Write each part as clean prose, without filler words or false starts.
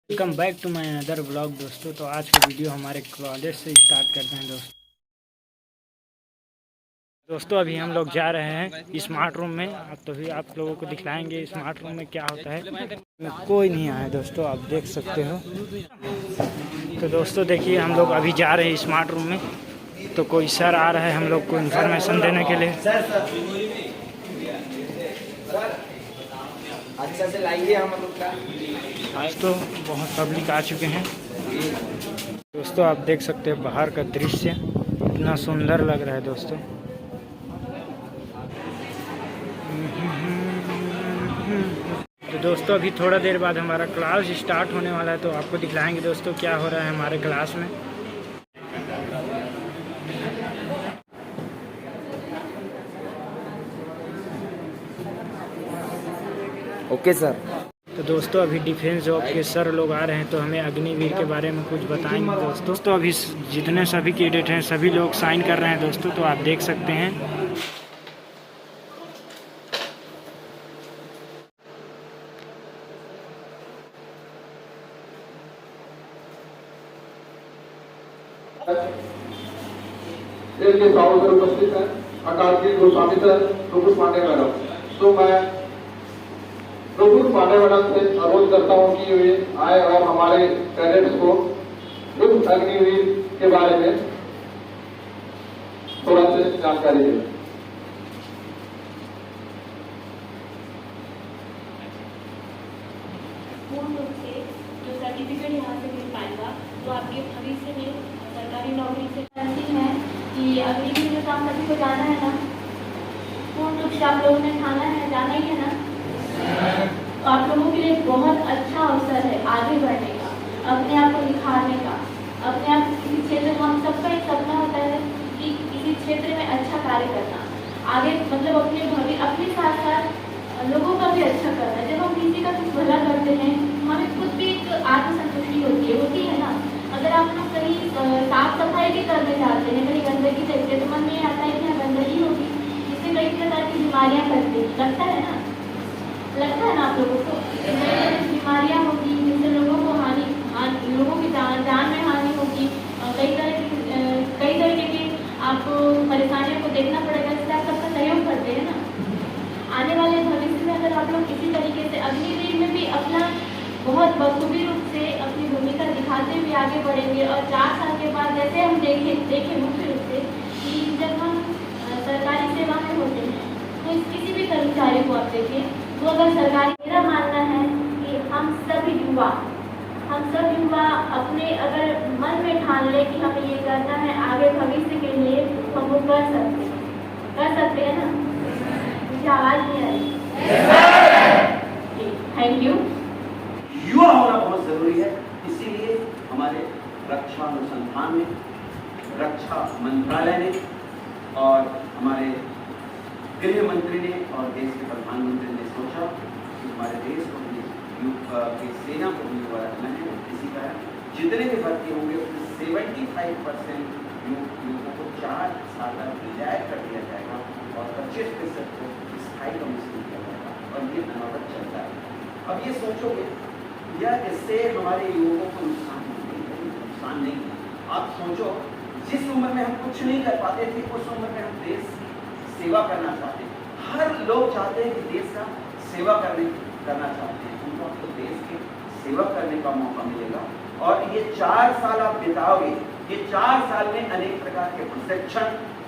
Welcome back to my another blog दोस्तों। तो आज का वीडियो हमारे कॉलेज से स्टार्ट करते हैं दोस्तों अभी हम लोग जा रहे हैं स्मार्ट रूम में। तो भी आप लोगों को दिखलाएंगे स्मार्ट रूम में क्या होता है। कोई नहीं आया दोस्तों, आप देख सकते हो। तो दोस्तों देखिए हम लोग अभी जा रहे हैं स्मार्ट रूम में। तो कोई सर आ रहा है हम लोग को इन्फॉर्मेशन देने के लिए। अच्छा से लाइए हम लोग का। दोस्तों बहुत पब्लिक आ चुके हैं। दोस्तों आप देख सकते हैं बाहर का दृश्य इतना सुंदर लग रहा है दोस्तों। तो दोस्तों अभी थोड़ा देर बाद हमारा क्लास स्टार्ट होने वाला है। तो आपको दिखलाएंगे दोस्तों क्या हो रहा है हमारे क्लास में। Okay sir. तो दोस्तों अभी डिफेंस जॉब के सर लोग आ रहे हैं तो हमें अग्निवीर के बारे में कुछ बताएंगे दोस्तों। तो अभी जितने सभी कैडेट हैं सभी लोग साइन कर रहे हैं दोस्तों। तो आप देख सकते हैं। के साहब सर उपस्थित है, अकाल गोस्वामी सर, प्रभु पांडे मैडम। तो मैं प्रभु पांडे मैडम से अनुरोध करता हूँ कि वे आए और हमारे कैडेट्स को युद्ध अग्निवीर के बारे में थोड़ा सी जानकारी दें। पूर्ण रूप से जो सर्टिफिकेट यहाँ से मिल पाएगा तो आपके भविष्य में सरकारी नौकरी से जानती है कि अग्निवीर में काम सभी को जाना है ना। पूर्ण रूप से आप लोगों ने ठाना है, जाना ही है ना। तो आप लोगों के लिए बहुत अच्छा अवसर है आगे बढ़ने का, अपने आप को निखारने का, अपने आप किसी क्षेत्र में। हम सबका एक सपना होता है कि किसी क्षेत्र में अच्छा कार्य करना, आगे मतलब अपने साथ साथ लोगों का भी अच्छा करना। जब हम किसी का कुछ भला करते हैं हमें खुद भी एक आत्मसंतुष्टि होती है ना। अगर आप लोग कहीं साफ सफाई भी करने जाते हैं, कहीं गंदगी देखते हैं तो मन में आता है कि यहाँ गंदगी होगी, जिससे कई प्रकार की बीमारियाँ फैलती हैं। लगता है ना आप लोगों को बीमारियाँ होगी, जिससे लोगों को लोगों की जान में हानि होगी। कई तरीके की आपको परेशानियों को देखना पड़ेगा, इससे आप सबका सहयोग करते हैं ना। आने वाले भविष्य में अगर आप लोग इसी तरीके से अग्निवीर में भी अपना बहुत बखूबी रूप से अपनी भूमिका दिखाते हुए आगे बढ़ेंगे और 4 साल के बाद जैसे हम देखें मुख्य रूप से कि जब हम सरकारी सेवा में होते हैं तो किसी भी कर्मचारी को आप देखें तो अगर सरकारी, मेरा मानना है कि हम सब युवा अपने अगर मन में ठान ले कि हमें ये करना है आगे भविष्य के लिए, हम वो कर सकते हैं ना। मुझे आवाज नहीं आ रही। Thank you. युवा होना बहुत जरूरी है। इसीलिए हमारे रक्षा अनुसंधान में, रक्षा मंत्रालय ने और हमारे गृह मंत्री ने और देश के प्रधानमंत्री ने सोचा कि हमारे देश को की सेना को भी युवा रखना है। इसी कारण जितने भी भर्ती होंगे उसमें 75% युवकों को 4 साल तक रिटायर कर दिया जाएगा और 25% को स्थायी कमीशन किया जाएगा और ये अनावत चलता है। अब ये सोचोगे यह इससे हमारे युवकों को नुकसान नहीं है। आप सोचो जिस उम्र में हम कुछ नहीं कर पाते थे उस उम्र में हम देश सेवा करना चाहते हैं। हर लोग चाहते हैं कि देश का सेवा करना चाहते हैं। उनको आपको देश की सेवा करने का मौका मिलेगा और ये 4 साल आप बिताओगे। ये 4 साल में अनेक प्रकार के प्रशिक्षण,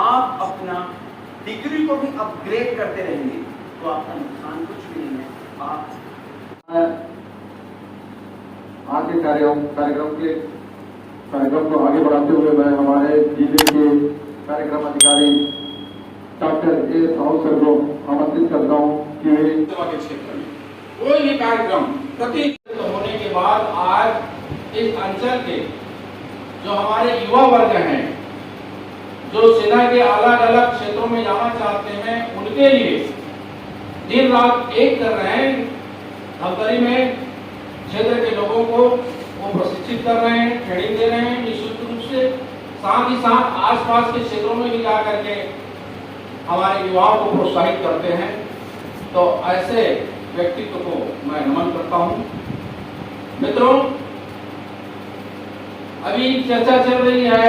आप अपना डिग्री को भी अपग्रेड करते रहेंगे तो आपका नुकसान कुछ भी नहीं है। आप आज के कार्यक्रम को आगे बढ़ाते हुए मैं हमारे जिले के कार्यक्रम अधिकारी डॉक्टर ए साहू सर को आमंत्रित करता हूँ कि वे सेवा के क्षेत्र में कोई भी कार्यक्रम प्रतिष्ठित होने के बाद आज इस अंचल के जो हमारे युवा वर्ग हैं, जो सेना के अलग अलग क्षेत्रों में जाना चाहते हैं, उनके लिए दिन रात एक कर रहे हैं। धमतरी में क्षेत्र के लोगों को वो प्रशिक्षित कर रहे हैं, ट्रेनिंग दे रहे हैं निःशुल्क रूप से। साथ ही साथ आसपास के क्षेत्रों में भी जा करके हमारे युवाओं को प्रोत्साहित करते हैं। तो ऐसे व्यक्तित्व को मैं नमन करता हूं। मित्रों, अभी चर्चा चल रही है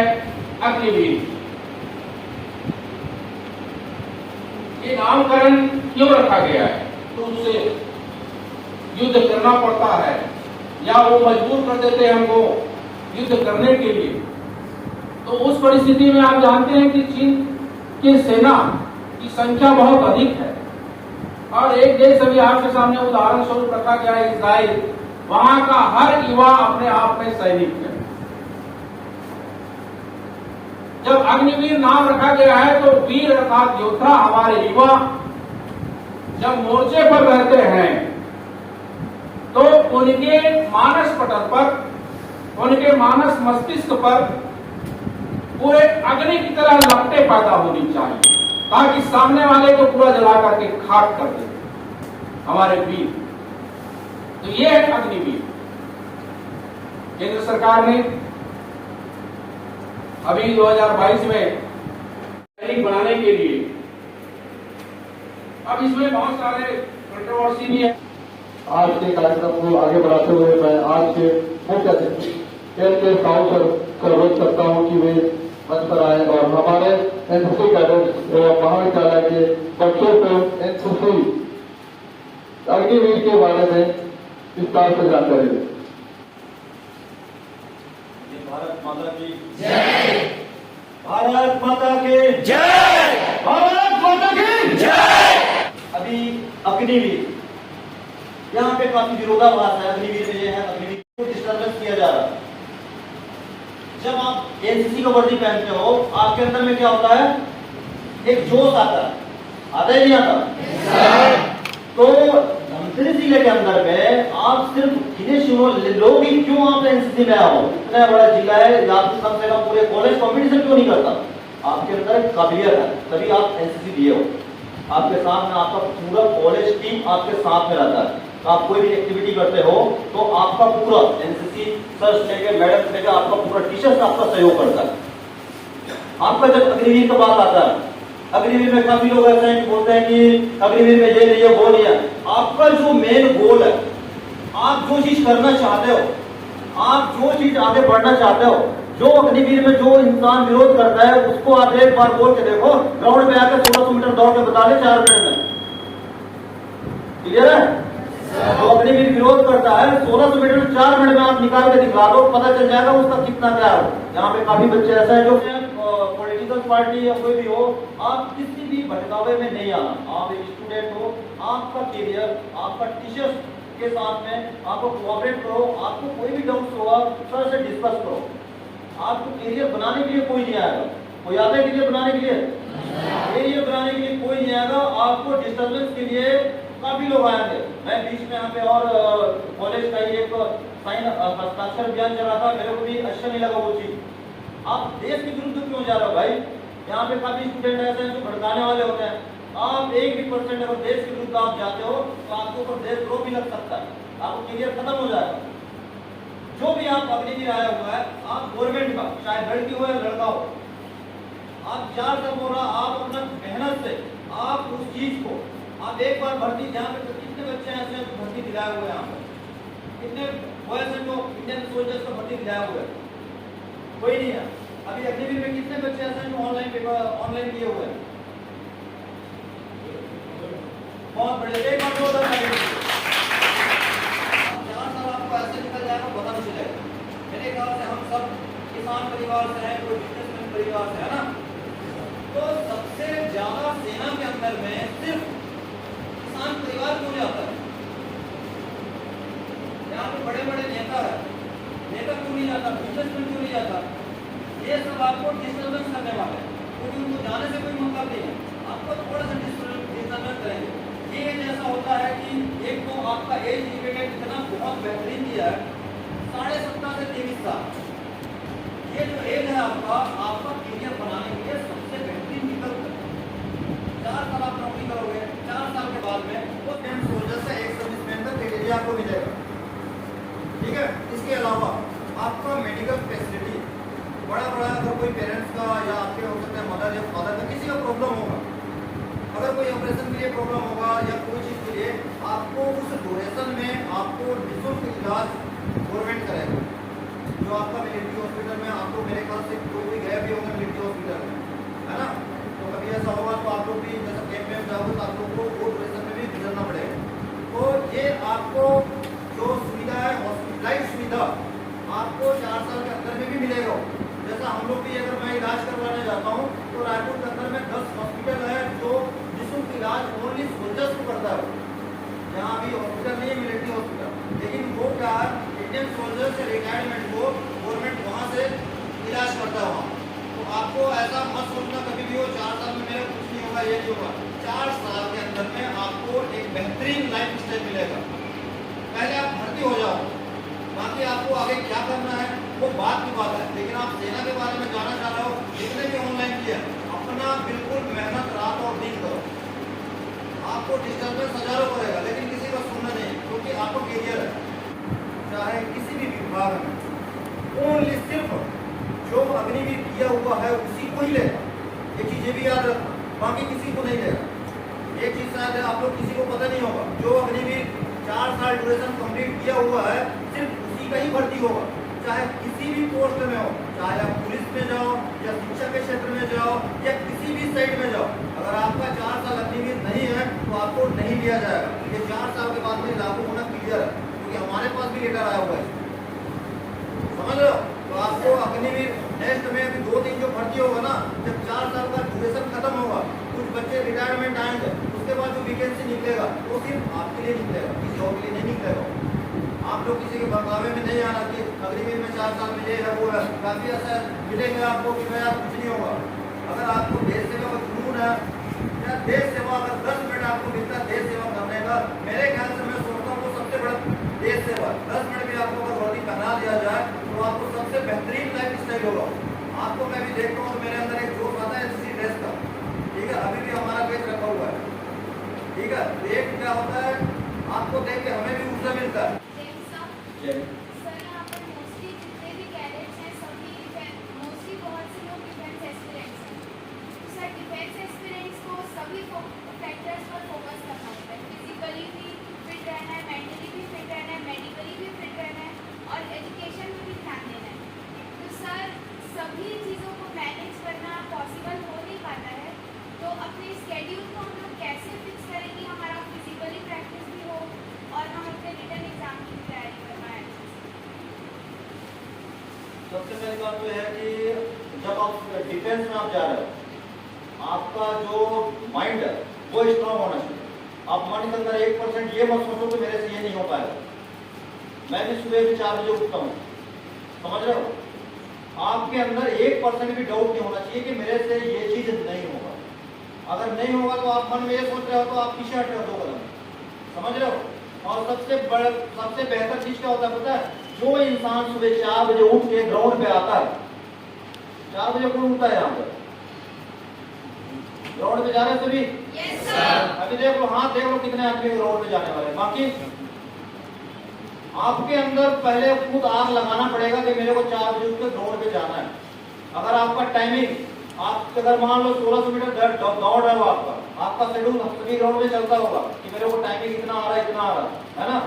अग्निवीर। ये नामकरण क्यों रखा गया है? तो उससे युद्ध करना पड़ता है या वो मजबूर कर देते हैं हमको युद्ध करने के लिए। तो उस परिस्थिति में आप जानते हैं कि चीन की सेना की संख्या बहुत अधिक है और एक देश अभी आपके सामने उदाहरण स्वरूप रखा गया है इजराइल। वहां का हर युवा अपने आप में सैनिक है। जब अग्निवीर नाम रखा गया है तो वीर अर्थात योद्धा हमारे युवा जब मोर्चे पर रहते हैं तो उनके मानस पटल पर, उनके मानस मस्तिष्क पर पूरे अग्नि की तरह लपटें पैदा होनी चाहिए ताकि सामने वाले को पूरा जला करके खाक कर दे हमारे वीर। तो ये है अग्निवीर। केंद्र सरकार ने अभी 2022 में सैनिक बनाने के लिए, अब इसमें बहुत सारे कंट्रोवर्सी भी है। आज के कार्यक्रम को आगे बढ़ाते हुए मैं आज के मुख्य अतिथि के साहू सर का अनुरोध करता हूं कि वे मंच पर आए और हमारे एनसीसी कैडेट्स एवं महाविद्यालय के बच्चों को एनसीसी अग्निवीर के बारे में विस्तार से जानकारी दें। भारत माता की जय। भारत माता की जय। भारत माता की जय। अभी अग्निवीर, यहाँ पे काफी विरोधाभास है। अग्निवीर में ये है, अग्निवीर को डिस्टर्बेंस किया जा रहा है। जब आप एनसीसी का वर्दी पहनते हो आपके अंदर में क्या होता है? एक जोश आता है, आता ही नहीं आता? तो धमतरी जिले के अंदर में आप सिर्फ गिने चुने लोग ही क्यों आप एनसीसी में आओ? इतना बड़ा जिला है, आप कम से कम पूरे कॉलेज कॉम्पिटिशन क्यों नहीं करता? आपके अंदर काबिलियत है तभी आप एनसीसी दिए हो। आपके साथ में आपका पूरा कॉलेज टीम आपके साथ में रहता है। आप कोई भी एक्टिविटी करते हो तो आपका पूरा एनसीसी सर से लेकर मैडम से लेकर आपका पूरा टीचर्स आपका सहयोग करता है। आपका जब अग्निवीर का बात आता है, अग्निवीर में काफी लोग ऐसे हैं कि बोलते हैं कि अग्निवीर में ये नहीं है वो नहीं है। आपका जो मेन गोल है, आप जो चीज करना चाहते हो, आप जो चीज आगे बढ़ना चाहते हो, जो अग्निवीर में जो इंसान विरोध करता है उसको आप एक बार बोल के देखो, ग्राउंड में आकर 1600 मीटर दौड़ के बता दे 4 मिनट में। क्लियर है? जो अग्निवीर विरोध करता है 1600 मीटर 4 मिनट में आप निकाल के दिखा दो, पता चल जाएगा उसका कितना क्या है। यहाँ पे काफी बच्चे ऐसे हैं जो पॉलिटिकल पार्टी या कोई भी हो, आप किसी भी भटकावे में नहीं आना। आप एक स्टूडेंट हो, आपका करियर आपका टीचर्स के साथ में आपको कोऑपरेट करो। आपको कोई भी डाउट होगा सर से डिस्कस करो। आपको करियर बनाने के लिए कोई नहीं आएगा। कोई आता है करियर बनाने के लिए? करियर बनाने के लिए कोई नहीं आएगा। आपको डिस्टर्बेंस के लिए काफी लोग आएंगे। मैं बीच में यहाँ पे और कॉलेज का ही एक साइन हस्ताक्षर अभियान चला था, मेरे को भी अच्छा नहीं लगा वो चीज। आप देश के विरुद्ध क्यों जा रहे हो भाई? यहाँ पे काफी स्टूडेंट ऐसे हैं जो भड़काने वाले होते हैं। आप 1% अगर देश के विरुद्ध आप जाते हो तो आपके ऊपर देशद्रोह भी लग सकता है, आपको करियर खत्म हो जाएगा। जो भी आप अग्निवीर आया हुआ है, आप गवर्नमेंट का, चाहे लड़की हो या लड़का हो, आप 4 साल बोल रहा, आप अपना मेहनत से आप उस चीज को आप एक बार भर्ती, यहाँ पे कितने बच्चे ऐसे हैं जो भर्ती दिलाए हुए हैं, यहाँ पर कितने बॉयज हैं जो इंडियन सोल्जर्स का भर्ती दिलाया हुआ है? कोई नहीं है। अभी अग्निवीर में कितने बच्चे ऐसे हैं जो ऑनलाइन पेपर ऑनलाइन दिए हुए हैं? बहुत बड़े। एक बार 4 साल आपको ऐसे निकल जाएगा, पता नहीं चलेगा। मेरे ख्याल से हम सब किसान परिवार से हैं, कोई बिजनेसमैन परिवार से है ना, तो सबसे ज्यादा सेना के अंदर में सिर्फ किसान परिवार क्यों नहीं आता है? यहाँ पे बड़े बड़े नेता है, नेता क्यों नहीं जाता? बिजनेसमैन क्यों नहीं जाता? ये सब आपको डिस्टर्बेंस करने वाले हैं, क्योंकि उनको जाने से कोई मतलब नहीं है। आपको थोड़ा सा डिस्टर्बेंस करेंगे। ये जैसा होता है कि एक तो आपका एज लिमिटेड इतना बहुत बेहतरीन दिया है, 17.5 से 23 साल। ये जो एज है आपका करियर बनाने के लिए सबसे बेहतरीन विकल्प है। 4 साल आप नौकरी करोगे, 4 साल के बाद में वो 10 सोल्जर से एक सर्विसमैन का क्राइटेरिया आपको मिलेगा। ठीक है? इसके अलावा आपका मेडिकल फैसिलिटी बड़ा अगर कोई पेरेंट्स का या आपके हो सकते हैं मदर या फादर का किसी का प्रॉब्लम होगा, अगर कोई ऑपरेशन के लिए प्रॉब्लम होगा या कोई चीज़ के लिए, आपको उस ड्यूरेशन में आपको निःशुल्क इलाज गवर्नमेंट करेगा। जो आपका मिलिट्री हॉस्पिटल अंदर में आप लोग मेरे ख्याल से कोई भी गए भी होंगे मिलिट्री हॉस्पिटल में, है ना? तो कभी ऐसा होगा तो आप लोग भी जैसा कैंप में जाओगे तो आप लोग को वो ड्यूरेशन में भी गुजरना पड़ेगा। तो ये आपको जो सुविधा है हॉस्पिटलाइज सुविधा आपको 4 साल के अंदर में भी मिलेगा। जैसा हम लोग भी अगर मैं इलाज करवाने जाता हूँ तो रायपुर के अंदर में 10 हॉस्पिटल है जो निःशुल्क इलाज ओनली सोल्जर्स को करता है। यहाँ भी हॉस्पिटल नहीं है मिलिट्री हॉस्पिटल, लेकिन वो क्या है इंडियन सोल्जर्स से रिटायरमेंट को गवर्नमेंट वहाँ से इलाज करता है वहाँ। तो आपको ऐसा मत सोचना कभी भी हो 4 साल में मेरा कुछ नहीं होगा, ये नहीं होगा। 4 साल के अंदर में आपको एक बेहतरीन लाइफ स्टाइल मिलेगा। पहले आप भर्ती हो जाओ, बाकी आपको आगे क्या करना है वो बात की बात है। लेकिन आप सेना के बारे में जानना चाह रहे हो, जितने भी ऑनलाइन किया अपना बिल्कुल मेहनत रात और दिन करो। आपको डिस्टर्बेंस हजारों करेगा लेकिन किसी का सुनना नहीं, क्योंकि आपको कैरियर है। चाहे किसी भी विभाग में ओनली सिर्फ जो अग्निवीर किया हुआ है उसी को ही लेगा। ये चीज भी याद रखना, बाकी किसी को नहीं लेगा। एक चीज शायद आप लोग किसी को पता नहीं होगा, जो अग्निवीर 4 साल ड्यूरेशन कंप्लीट किया हुआ है सिर्फ उसी का ही भर्ती होगा, चाहे किसी भी पोस्ट में हो, चाहे आप पुलिस में जाओ या शिक्षा के क्षेत्र में जाओ या किसी भी साइड में जाओ। अगर आपका 4 साल अग्निवीर नहीं है तो आपको नहीं लिया जाएगा। ये 4 साल के बाद में लागू होना क्लियर है, क्योंकि हमारे पास भी लेटर आया हुआ है, समझ रहे हो? तो आपको अग्निवीर नेक्स्ट में अभी 2-3 जो भर्ती होगा ना, जब 4 साल का ड्यूरेशन खत्म होगा, कुछ बच्चे रिटायरमेंट आएंगे, उसके बाद जो वैकेंसी निकलेगा वो सिर्फ आपके लिए निकलेगा, किसी और के लिए नहीं निकलेगा। आप लोग किसी के बहकावे में नहीं आना कि अग्निवीर में 4 साल में ये है वो है। काफी ऐसा मिलेंगे आपको कि भाई आप कुछ नहीं होगा। अगर आपको देश सेवा का जुनून है या देश सेवा अगर 10 मिनट आपको मिलता है देश सेवा करने का, मेरे ख्याल से मैं सोचता हूँ वो सबसे बड़ा देश सेवा। 10 मिनट भी आपको अगर वर्दी पहना दिया जाए तो आपको सबसे बेहतरीन लाइफ स्टाइल होगा। आपको मैं भी देखता हूँ मेरे अंदर एक जोश आता है इसी ड्रेस का, ठीक है? अभी भी हमारा पेज रखा हुआ है, ठीक है? एक क्या होता है आपको देख के हमें भी ऊर्जा मिलता है। सर यहाँ पर मोस्टली जितने भी कैडेट्स हैं सभी मोस्टली बहुत से लोग डिफेंस एस्पिरेंट्स हैं। तो सर डिफेंस एस्पिरेंट्स को सभी फैक्टर्स पर फोकस करना होता है। फिजिकली भी फिट रहना है, मेंटली भी फिट रहना है, मेडिकली भी फिट रहना है और एजुकेशन में भी ध्यान देना है। तो सर सभी चीज़ों को मैनेज करना पॉसिबल हो नहीं पाता है, तो अपने स्केड्यूल को हम लोग कैसे फिक्स करें कि हमारा फिजिकली प्रैक्टिस भी हो और हम अपने रिटर्न एग्जाम की भी तैयारी कर पाएँ। सबसे पहली बात तो है कि जब आप डिफेंस में आप जा रहे हो, आपका जो माइंड है वो स्ट्रांग होना चाहिए। आप मन के अंदर 1% ये मत सोचो कि मेरे से ये नहीं हो पाएगा। मैं भी सुबह भी 4 बजे उठता हूँ, समझ रहे हो? आपके अंदर 1% भी डाउट नहीं होना चाहिए कि मेरे से ये चीज नहीं होगा। अगर नहीं होगा तो आप मन में ये सोच रहे हो तो आप पीछे हट रहे हो 2 कदम, समझ रहे हो? और सबसे बेहतर चीज क्या होता है पता है? जो इंसान सुबह 4 बजे उठ के ग्राउंड पे आता है, 4 बजे कौन उठता है यहाँ पर? ग्राउंड पे जा रहे हैं सभी? Yes sir. अभी देख लो, हाथ देख लो कितने आदमी ग्राउंड पे जाने वाले हैं। बाकी आपके अंदर पहले खुद आग लगाना पड़ेगा कि मेरे को 4 बजे उठ के ग्राउंड पे जाना है। अगर आपका टाइमिंग आप अगर मान लो 1600 मीटर दौड़ रहा हो, आपका शेड्यूल सभी ग्राउंड में चलता होगा कि मेरे को टाइमिंग इतना आ रहा है, इतना आ रहा है ना?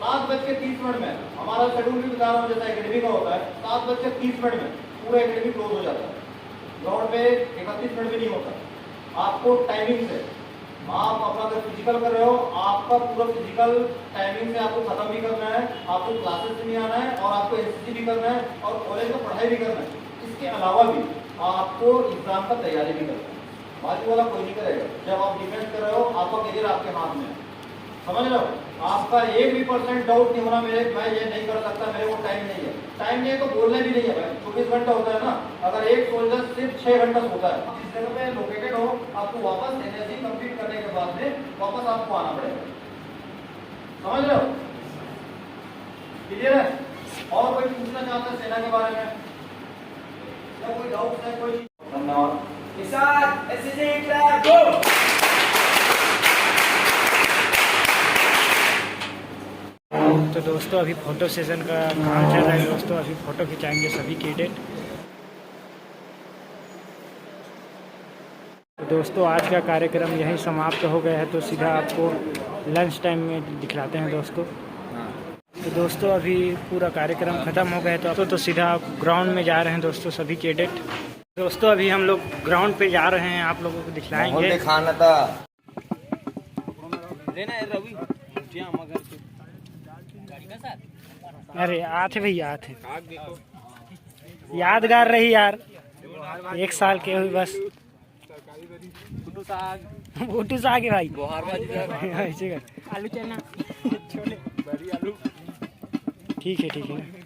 7:30 में हमारा शेड्यूल भी बता रहा हूँ, जैसा एकेडमी का होता है 7:30 में पूरा एकेडमी क्लोज हो जाता है। ग्राउंड पे 31 मिनट भी नहीं होता। आपको टाइमिंग से आप अपना अगर फिजिकल कर रहे हो, आपका पूरा फिजिकल टाइमिंग से आपको खत्म भी करना है, आपको क्लासेस भी नहीं आना है और आपको एसएससी भी करना है और कॉलेज में पढ़ाई भी करना है। इसके अलावा भी आपको एग्जाम का तैयारी भी करना है। बाकी वाला कोई नहीं करेगा। जब आप डिफेंस कर रहे हो, आपका करियर आपके हाथ में है, समझ रहे हो? आपका 1% डाउट नहीं होना मैं ये नहीं कर सकता, मेरे को टाइम नहीं है। टाइम नहीं है तो बोलना भी नहीं है भाई। 24 घंटा होता है ना, अगर एक सोल्जर सिर्फ 6 घंटा सोता है, जिस जगह पे लोकेटेड हो, आपको वापस एनएससी कंप्लीट करने के बाद में वापस आपको आना पड़ेगा, समझ रहे हो? क्लियर है? और कोई पूछना चाहता है सेना के बारे में या कोई डाउट है? कोई धन्यवाद। तो दोस्तों अभी फ़ोटो सेशन का काम चल रहा है दोस्तों, अभी फ़ोटो खिंचाएंगे सभी कैडेट। तो दोस्तों आज का कार्यक्रम यहीं समाप्त हो गया है, तो सीधा आपको लंच टाइम में दिखलाते हैं दोस्तों। तो दोस्तों अभी पूरा कार्यक्रम ख़त्म हो गया तो सीधा ग्राउंड में जा रहे हैं दोस्तों सभी कैडेट। दोस्तों अभी हम लोग ग्राउंड पे जा रहे हैं, आप लोगों को दिखलाएंगे। खाना था अरे आते भैया आते, यादगार रही यार, 1 साल के हुई बस। बूटू साग है भाई, आलू चना छोले, ठीक है ठीक है।